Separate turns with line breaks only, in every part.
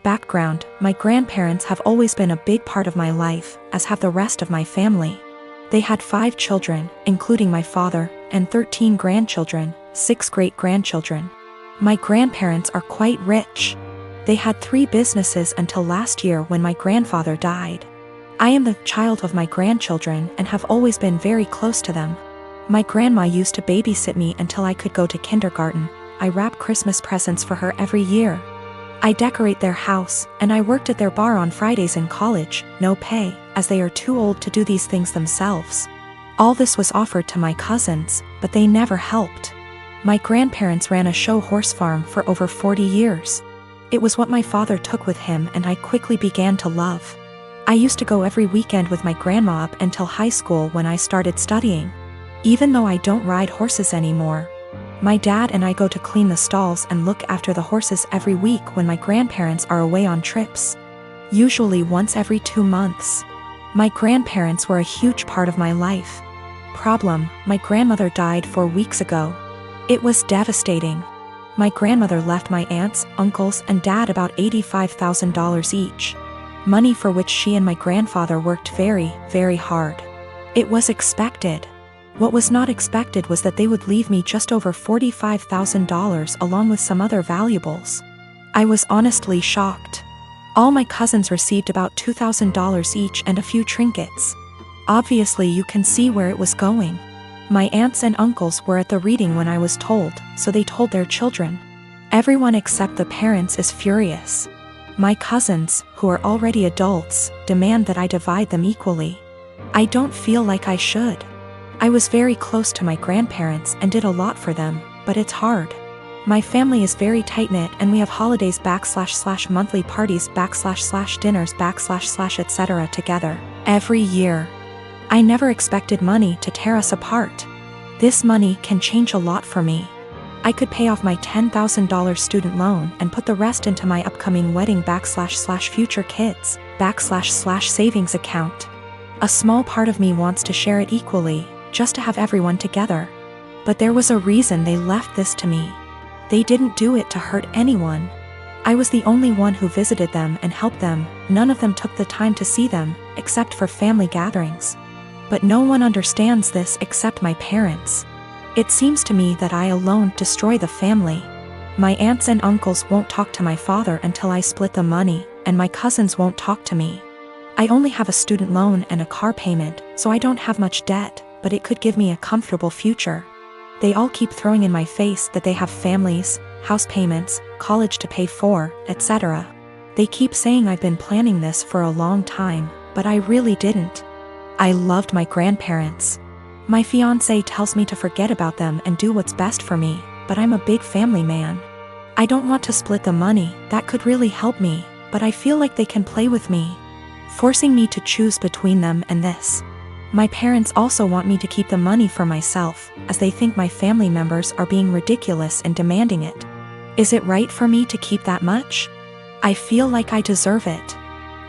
Background: my grandparents have always been a big part of my life, as have the rest of my family. They had 5 children, including my father, and 13 grandchildren, 6 great-grandchildren. My grandparents are quite rich. They had 3 businesses until last year when my grandfather died. I am the child of my grandchildren and have always been very close to them. My grandma used to babysit me until I could go to kindergarten. I wrap Christmas presents for her every year. I decorate their house, and I worked at their bar on Fridays in college, no pay, as they are too old to do these things themselves. All this was offered to my cousins, but they never helped. My grandparents ran a show horse farm for over 40 years. It was what my father took with him and I quickly began to love. I used to go every weekend with my grandma up until high school when I started studying. Even though I don't ride horses anymore, my dad and I go to clean the stalls and look after the horses every week when my grandparents are away on trips. Usually once every 2 months. My grandparents were a huge part of my life. Problem: my grandmother died 4 weeks ago. It was devastating. My grandmother left my aunts, uncles, and dad about $85,000 each. Money for which she and my grandfather worked very, very hard. It was expected. What was not expected was that they would leave me just over $45,000 along with some other valuables. I was honestly shocked. All my cousins received about $2,000 each and a few trinkets. Obviously you can see where it was going. My aunts and uncles were at the reading when I was told, so they told their children. Everyone except the parents is furious. My cousins, who are already adults, demand that I divide them equally. I don't feel like I should. I was very close to my grandparents and did a lot for them, but it's hard. My family is very tight-knit and we have holidays / monthly parties / dinners / etc. together, every year. I never expected money to tear us apart. This money can change a lot for me. I could pay off my $10,000 student loan and put the rest into my upcoming wedding / future kids / savings account. A small part of me wants to share it equally, just to have everyone together. But there was a reason they left this to me. They didn't do it to hurt anyone. I was the only one who visited them and helped them. None of them took the time to see them, except for family gatherings. But no one understands this except my parents. It seems to me that I alone destroy the family. My aunts and uncles won't talk to my father until I split the money, and my cousins won't talk to me. I only have a student loan and a car payment, so I don't have much debt, but it could give me a comfortable future. They all keep throwing in my face that they have families, house payments, college to pay for, etc. They keep saying I've been planning this for a long time, but I really didn't. I loved my grandparents. My fiancé tells me to forget about them and do what's best for me, but I'm a big family man. I don't want to split the money, that could really help me, but I feel like they can play with me, forcing me to choose between them and this. My parents also want me to keep the money for myself, as they think my family members are being ridiculous in demanding it. Is it right for me to keep that much? I feel like I deserve it.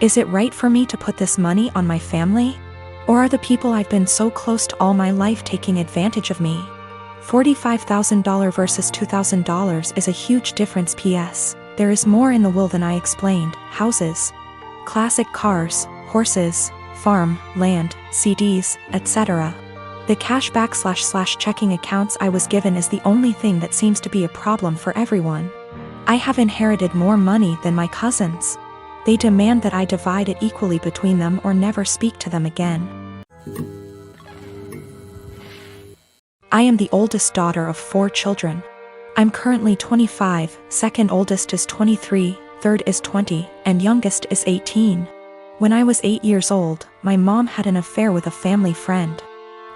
Is it right for me to put this money on my family? Or are the people I've been so close to all my life taking advantage of me? $45,000 versus $2,000 is a huge difference. PS, there is more in the will than I explained. Houses, classic cars, horses, farm, land, CDs, etc. The cashback / checking accounts I was given is the only thing that seems to be a problem for everyone. I have inherited more money than my cousins. They demand that I divide it equally between them or never speak to them again. I am the oldest daughter of 4 children. I'm currently 25, second oldest is 23, third is 20, and youngest is 18. When I was 8 years old, my mom had an affair with a family friend.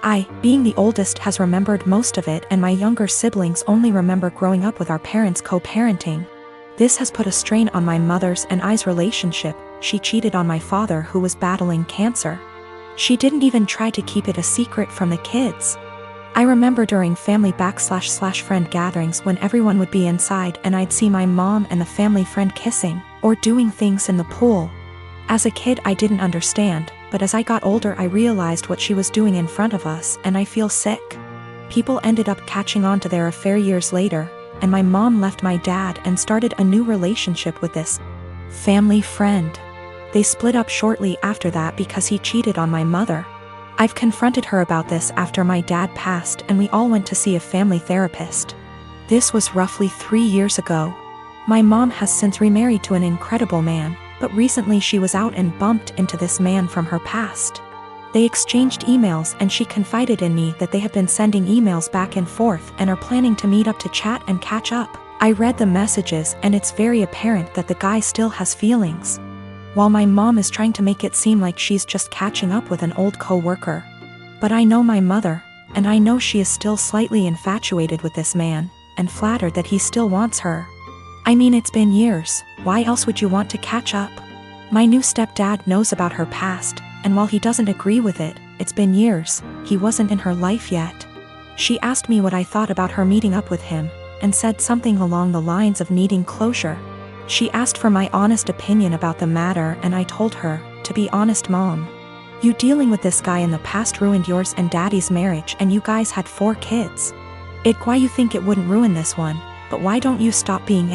I, being the oldest, has remembered most of it, and my younger siblings only remember growing up with our parents co-parenting. This has put a strain on my mother's and I's relationship. She cheated on my father, who was battling cancer. She didn't even try to keep it a secret from the kids. I remember during family / friend gatherings when everyone would be inside and I'd see my mom and the family friend kissing, or doing things in the pool. As a kid I didn't understand, but as I got older I realized what she was doing in front of us, and I feel sick. People ended up catching on to their affair years later, and my mom left my dad and started a new relationship with this Family friend. They split up shortly after that because he cheated on my mother. I've confronted her about this after my dad passed and we all went to see a family therapist. This was roughly 3 years ago. My mom has since remarried to an incredible man, but recently she was out and bumped into this man from her past. They exchanged emails and she confided in me that they have been sending emails back and forth and are planning to meet up to chat and catch up. I read the messages and it's very apparent that the guy still has feelings. While my mom is trying to make it seem like she's just catching up with an old co-worker. But I know my mother, and I know she is still slightly infatuated with this man, and flattered that he still wants her. I mean, it's been years, why else would you want to catch up? My new stepdad knows about her past, and while he doesn't agree with it, it's been years, he wasn't in her life yet. She asked me what I thought about her meeting up with him, and said something along the lines of needing closure. She asked for my honest opinion about the matter and I told her, to be honest mom, you dealing with this guy in the past ruined yours and daddy's marriage and you guys had 4 kids. Why you think it wouldn't ruin this one, but why don't you stop being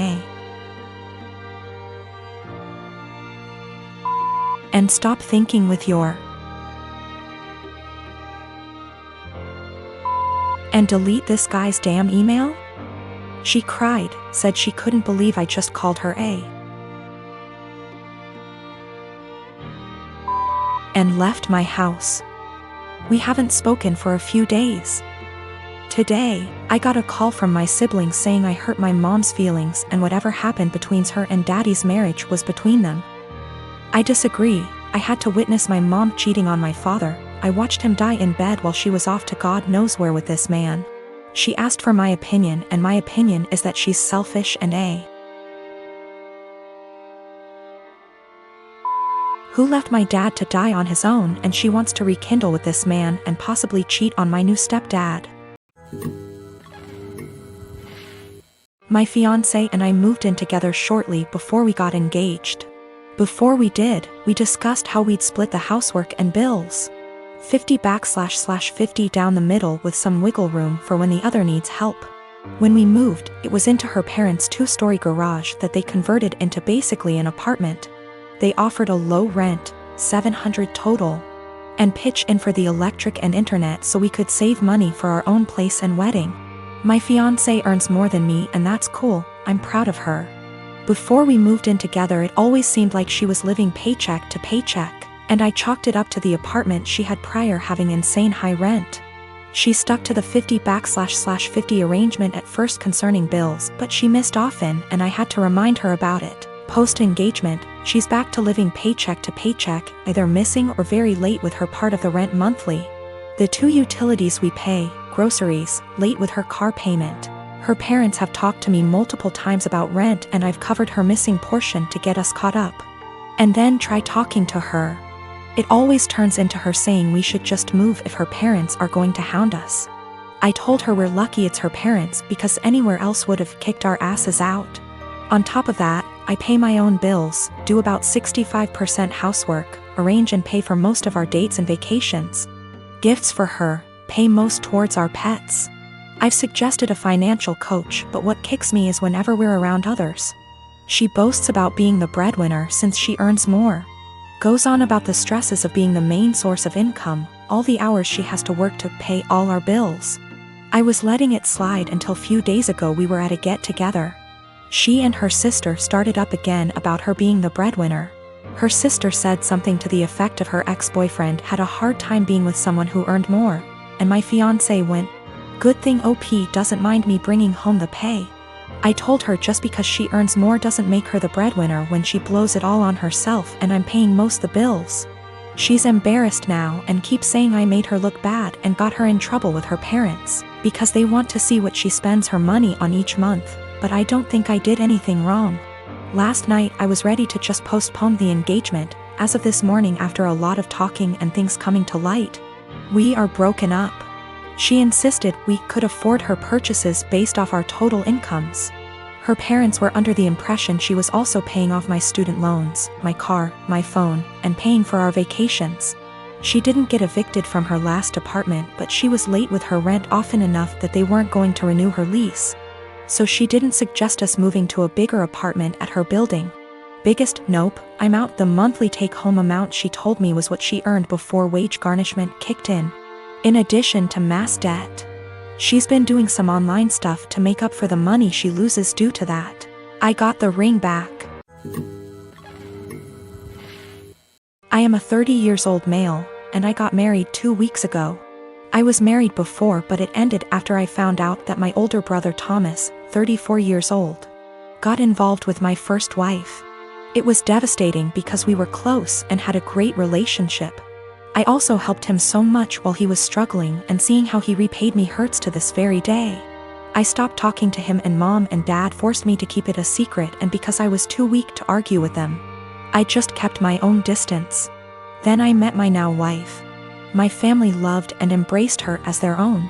and stop thinking with your and delete this guy's damn email? She cried, said she couldn't believe I just called her and left my house. We haven't spoken for a few days. Today, I got a call from my siblings saying I hurt my mom's feelings and whatever happened between her and daddy's marriage was between them. I disagree. I had to witness my mom cheating on my father. I watched him die in bed while she was off to God knows where with this man. She asked for my opinion and my opinion is that she's selfish and who left my dad to die on his own and she wants to rekindle with this man and possibly cheat on my new stepdad. My fiancé and I moved in together shortly before we got engaged. Before we did, we discussed how we'd split the housework and bills. 50/50 down the middle with some wiggle room for when the other needs help. When we moved, it was into her parents' 2-story garage that they converted into basically an apartment. They offered a low rent, $700 total, and pitch in for the electric and internet so we could save money for our own place and wedding. My fiancé earns more than me and that's cool, I'm proud of her. Before we moved in together it always seemed like she was living paycheck to paycheck. And I chalked it up to the apartment she had prior having insane high rent. She stuck to the 50/50 arrangement at first concerning bills, but she missed often and I had to remind her about it. Post-engagement, she's back to living paycheck to paycheck, either missing or very late with her part of the rent monthly. The 2 utilities we pay, groceries, late with her car payment. Her parents have talked to me multiple times about rent and I've covered her missing portion to get us caught up. And then try talking to her. It always turns into her saying we should just move if her parents are going to hound us. I told her we're lucky it's her parents because anywhere else would have kicked our asses out. On top of that, I pay my own bills, do about 65% housework, arrange and pay for most of our dates and vacations. Gifts for her, pay most towards our pets. I've suggested a financial coach, but what kicks me is whenever we're around others. She boasts about being the breadwinner since she earns more. Goes on about the stresses of being the main source of income, all the hours she has to work to pay all our bills. I was letting it slide until few days ago we were at a get-together. She and her sister started up again about her being the breadwinner. Her sister said something to the effect of her ex-boyfriend had a hard time being with someone who earned more, and my fiancé went, "Good thing OP doesn't mind me bringing home the pay." I told her just because she earns more doesn't make her the breadwinner when she blows it all on herself and I'm paying most the bills. She's embarrassed now and keeps saying I made her look bad and got her in trouble with her parents, because they want to see what she spends her money on each month, but I don't think I did anything wrong. Last night I was ready to just postpone the engagement, as of this morning after a lot of talking and things coming to light. We are broken up. She insisted we could afford her purchases based off our total incomes. Her parents were under the impression she was also paying off my student loans, my car, my phone, and paying for our vacations. She didn't get evicted from her last apartment, but she was late with her rent often enough that they weren't going to renew her lease. So she didn't suggest us moving to a bigger apartment at her building. Biggest nope, I'm out. The monthly take-home amount she told me was what she earned before wage garnishment kicked in addition to mass debt. She's been doing some online stuff to make up for the money she loses due to that. I got the ring back. I am a 30 years old male, and I got married 2 weeks ago. I was married before, but it ended after I found out that my older brother Thomas, 34 years old, got involved with my first wife. It was devastating because we were close and had a great relationship. I also helped him so much while he was struggling, and seeing how he repaid me hurts to this very day. I stopped talking to him, and Mom and Dad forced me to keep it a secret, and because I was too weak to argue with them, I just kept my own distance. Then I met my now wife. My family loved and embraced her as their own.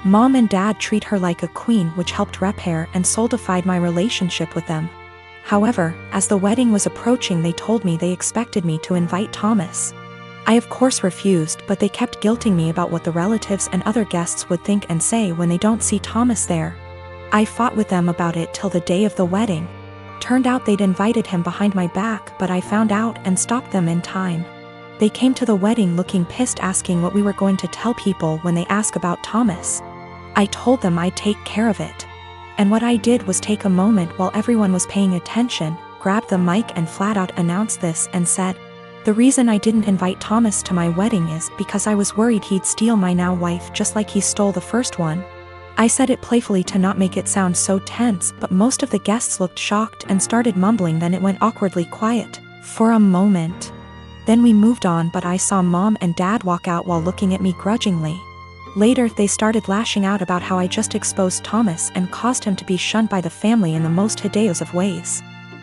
Mom and Dad treat her like a queen, which helped repair and solidified my relationship with them. However, as the wedding was approaching, they told me they expected me to invite Thomas. I of course refused, but they kept guilting me about what the relatives and other guests would think and say when they don't see Thomas there. I fought with them about it till the day of the wedding. Turned out they'd invited him behind my back, but I found out and stopped them in time. They came to the wedding looking pissed, asking what we were going to tell people when they ask about Thomas. I told them I'd take care of it. And what I did was take a moment while everyone was paying attention, grabbed the mic and flat out announced this and said, "The reason I didn't invite Thomas to my wedding is because I was worried he'd steal my now wife just like he stole the first one." I said it playfully to not make it sound so tense, but most of the guests looked shocked and started mumbling. Then it went awkwardly quiet for a moment. Then we moved on, but I saw Mom and Dad walk out while looking at me grudgingly. Later they started lashing out about how I just exposed Thomas and caused him to be shunned by the family in the most hideous of ways.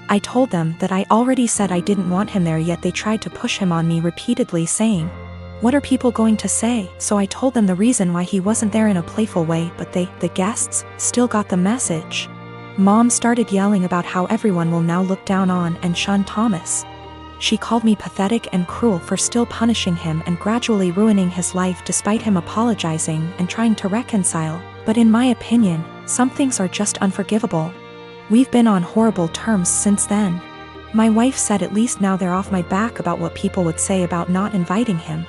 I told them that I already said I didn't want him there, yet they tried to push him on me repeatedly, saying, "What are people going to say?" So I told them the reason why he wasn't there in a playful way, but they, the guests, still got the message. Mom started yelling about how everyone will now look down on and shun Thomas. She called me pathetic and cruel for still punishing him and gradually ruining his life despite him apologizing and trying to reconcile. But in my opinion, some things are just unforgivable. We've been on horrible terms since then. My wife said at least now they're off my back about what people would say about not inviting him.